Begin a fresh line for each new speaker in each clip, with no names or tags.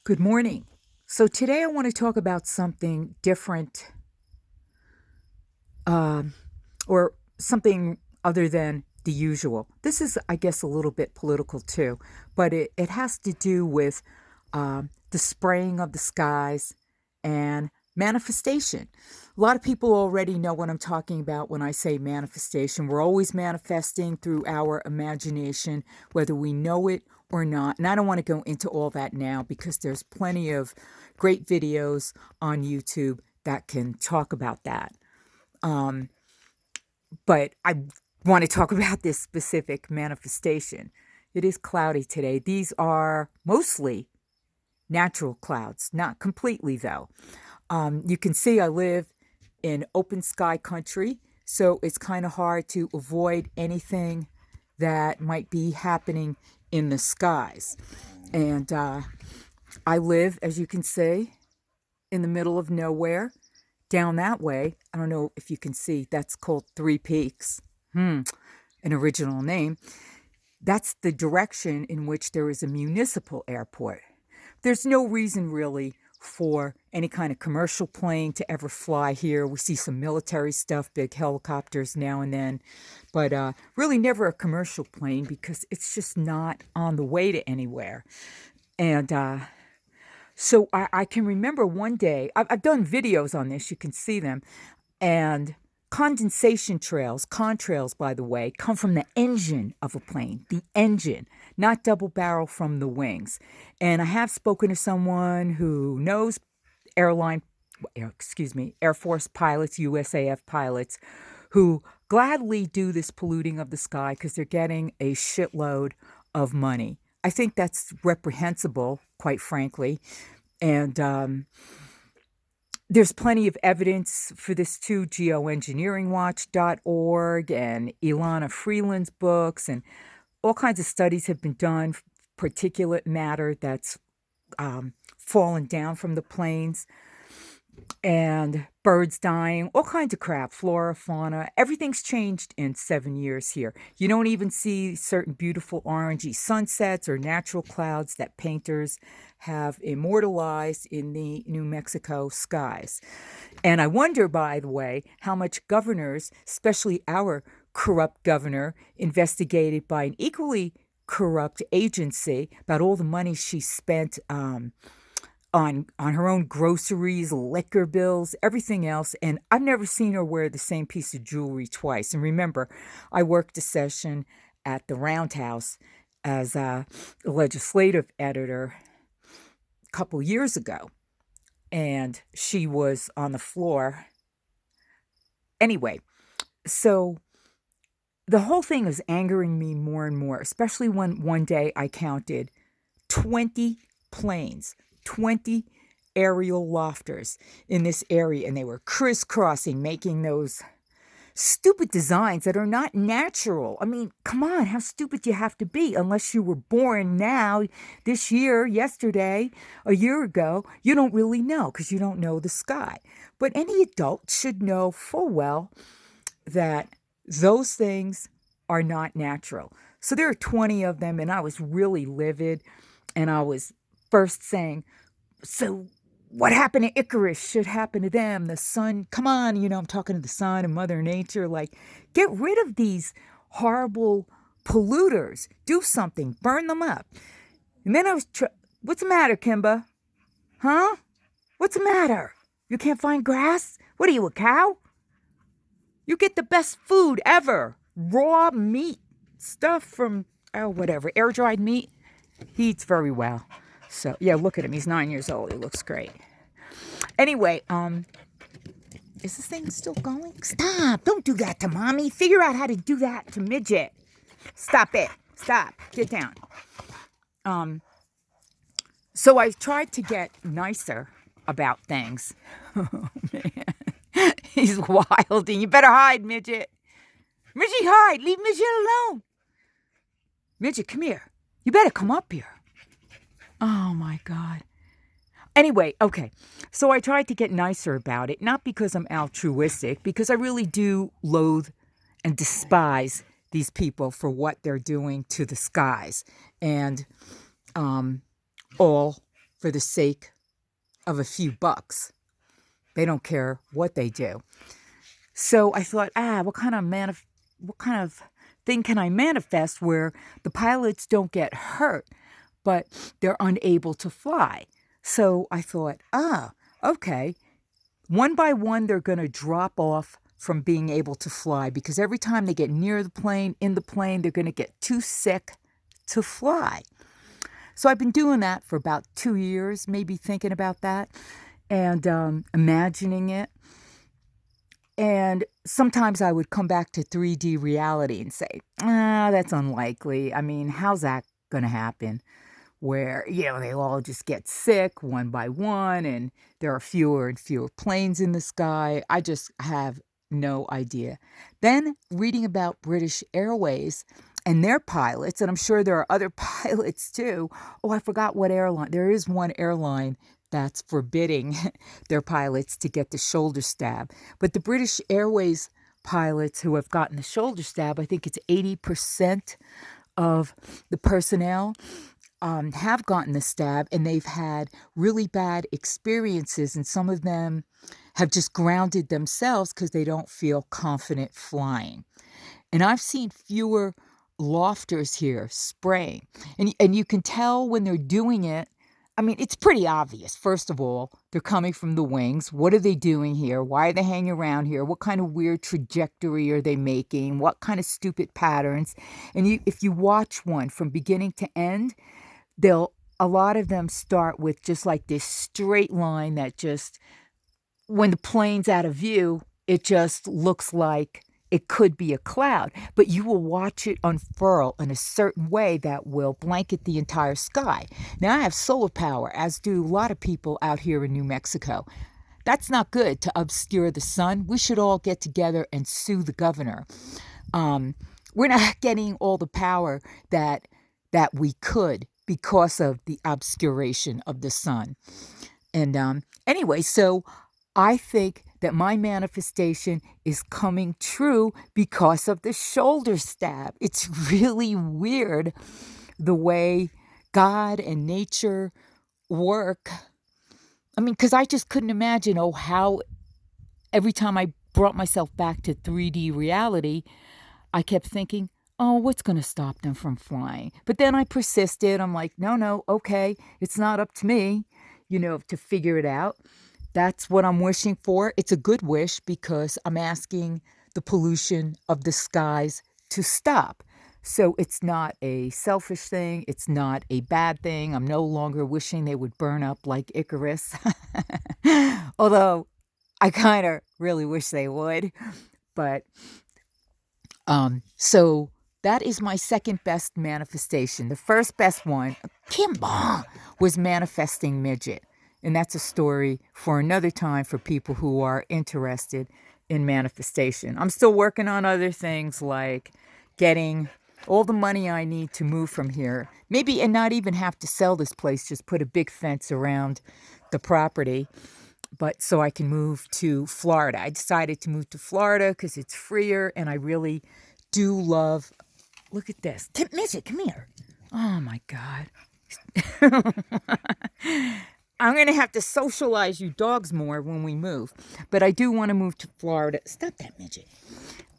Good morning. So today I want to talk about something different, um, or something other than the usual. This is, I guess, a little bit political too, but it has to do with the spraying of the skies and manifestation. A lot of people already know what I'm talking about when I say manifestation. We're always manifesting through our imagination, whether we know it or not. And I don't want to go into all that now because there's plenty of great videos on YouTube that can talk about that. Um, but I want to talk about this specific manifestation. It is cloudy today. These are mostly natural clouds, not completely though. You can see I live in open sky country, so it's kind of hard to avoid anything that might be happening in the skies. And I live, as you can see, in the middle of nowhere. Down that way, I don't know if you can see, that's called Three Peaks. An original name. That's the direction in which there is a municipal airport. There's no reason really for any kind of commercial plane to ever fly here. We see some military stuff, big helicopters now and then, but really never a commercial plane because it's just not on the way to anywhere. And so I can remember one day, I've done videos on this, you can see them, and condensation trails, contrails, by the way, come from the engine of a plane, the engine, not double barrel from the wings. And I have spoken to someone who knows Air Force pilots, USAF pilots, who gladly do this polluting of the sky because they're getting a shitload of money. I think that's reprehensible, quite frankly. And there's plenty of evidence for this too, geoengineeringwatch.org and Ilana Freeland's books, and all kinds of studies have been done, particulate matter that's fallen down from the planes, and birds dying, all kinds of crap, flora, fauna. Everything's changed in 7 years here. You don't even see certain beautiful orangey sunsets or natural clouds that painters have immortalized in the New Mexico skies. And I wonder, by the way, how much governors, especially our corrupt governor, investigated by an equally corrupt agency about all the money she spent on her own groceries, liquor bills, everything else. And I've never seen her wear the same piece of jewelry twice. And remember, I worked a session at the Roundhouse as a legislative editor a couple years ago. And she was on the floor. Anyway, so the whole thing was angering me more and more, especially when one day I counted 20 planes, 20 aerial lofters in this area, and they were crisscrossing, making those stupid designs that are not natural. I mean, come on, how stupid do you have to be? Unless you were born now, this year, yesterday, a year ago, you don't really know because you don't know the sky. But any adult should know full well that those things are not natural. So there are 20 of them, and I was really livid, and I was first saying, so what happened to Icarus should happen to them. The sun, come on, I'm talking to the sun and Mother Nature, like, get rid of these horrible polluters. Do something, burn them up. And then I was, what's the matter, Kimba? Huh? What's the matter? You can't find grass? What are you, a cow? You get the best food ever. Raw meat, stuff from, whatever, air-dried meat. He eats very well. So, yeah, look at him. He's 9 years old. He looks great. Anyway, is this thing still going? Stop. Don't do that to Mommy. Figure out how to do that to Midget. Stop it. Stop. Get down. So I tried to get nicer about things. Oh, man. He's wilding. You better hide, Midget. Midget, hide. Leave Midget alone. Midget, come here. You better come up here. Oh, my God. Anyway, okay. So I tried to get nicer about it, not because I'm altruistic, because I really do loathe and despise these people for what they're doing to the skies and all for the sake of a few bucks. They don't care what they do. So I thought, what kind of thing can I manifest where the pilots don't get hurt, but they're unable to fly? So I thought, okay. One by one, they're going to drop off from being able to fly because every time they get near the plane, in the plane, they're going to get too sick to fly. So I've been doing that for about 2 years, maybe thinking about that and imagining it. And sometimes I would come back to 3D reality and say, that's unlikely. I mean, how's that going to happen? Where, they all just get sick one by one and there are fewer and fewer planes in the sky. I just have no idea. Then reading about British Airways and their pilots, and I'm sure there are other pilots too. Oh, I forgot what airline. There is one airline that's forbidding their pilots to get the shoulder stab. But the British Airways pilots who have gotten the shoulder stab, I think it's 80% of the personnel have gotten the stab, and they've had really bad experiences, and some of them have just grounded themselves because they don't feel confident flying. And I've seen fewer lofters here spraying, and you can tell when they're doing it. I mean, it's pretty obvious. First of all, they're coming from the wings. What are they doing here? Why are they hanging around here? What kind of weird trajectory are they making? What kind of stupid patterns? And if you watch one from beginning to end, a lot of them start with just like this straight line that just, when the plane's out of view, it just looks like it could be a cloud, but you will watch it unfurl in a certain way that will blanket the entire sky. Now, I have solar power, as do a lot of people out here in New Mexico. That's not good to obscure the sun. We should all get together and sue the governor. We're not getting all the power that we could because of the obscuration of the sun. And anyway, so I think that my manifestation is coming true because of the shoulder stab. It's really weird the way God and nature work. I mean, because I just couldn't imagine, how every time I brought myself back to 3D reality, I kept thinking, what's going to stop them from flying? But then I persisted. I'm like, no, okay, it's not up to me, to figure it out. That's what I'm wishing for. It's a good wish because I'm asking the pollution of the skies to stop. So it's not a selfish thing. It's not a bad thing. I'm no longer wishing they would burn up like Icarus. Although I kind of really wish they would. But so that is my second best manifestation. The first best one, Kimba, was manifesting midget. And that's a story for another time for people who are interested in manifestation. I'm still working on other things like getting all the money I need to move from here. Maybe and not even have to sell this place, just put a big fence around the property. But so I can move to Florida. I decided to move to Florida because it's freer and I really do love. Look at this. Midget, come here. Oh my God. I'm going to have to socialize you dogs more when we move. But I do want to move to Florida. Stop that, midget.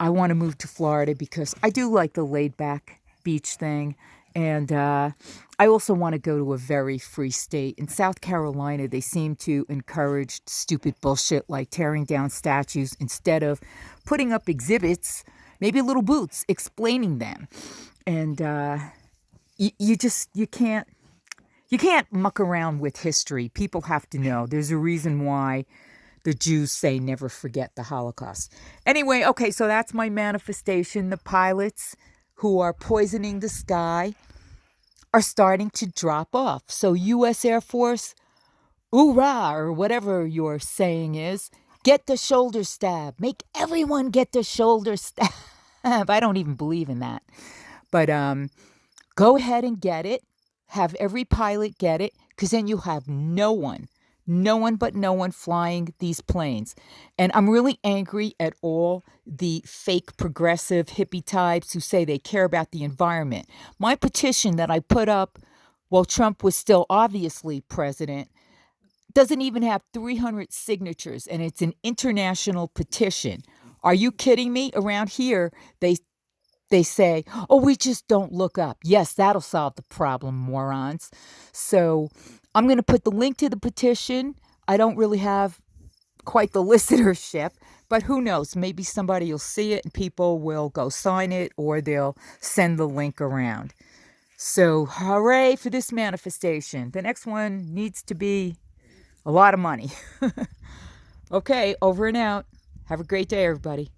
I want to move to Florida because I do like the laid-back beach thing. And I also want to go to a very free state. In South Carolina, they seem to encourage stupid bullshit like tearing down statues instead of putting up exhibits, maybe little booths, explaining them. And you can't. You can't muck around with history. People have to know. There's a reason why the Jews say never forget the Holocaust. Anyway, okay, so that's my manifestation. The pilots who are poisoning the sky are starting to drop off. So U.S. Air Force, hoorah, or whatever your saying is, get the shoulder stab. Make everyone get the shoulder stab. I don't even believe in that. But go ahead and get it. Have every pilot get it, because then you have no one flying these planes. And I'm really angry at all the fake progressive hippie types who say they care about the environment. My petition that I put up while Trump was still obviously president, doesn't even have 300 signatures, and it's an international petition. Are you kidding me? Around here, they say, "Oh, we just don't look up." Yes, that'll solve the problem, morons. So I'm going to put the link to the petition. I don't really have quite the listenership, but who knows? Maybe somebody will see it and people will go sign it, or they'll send the link around. So hooray for this manifestation. The next one needs to be a lot of money. Okay, over and out. Have a great day, everybody.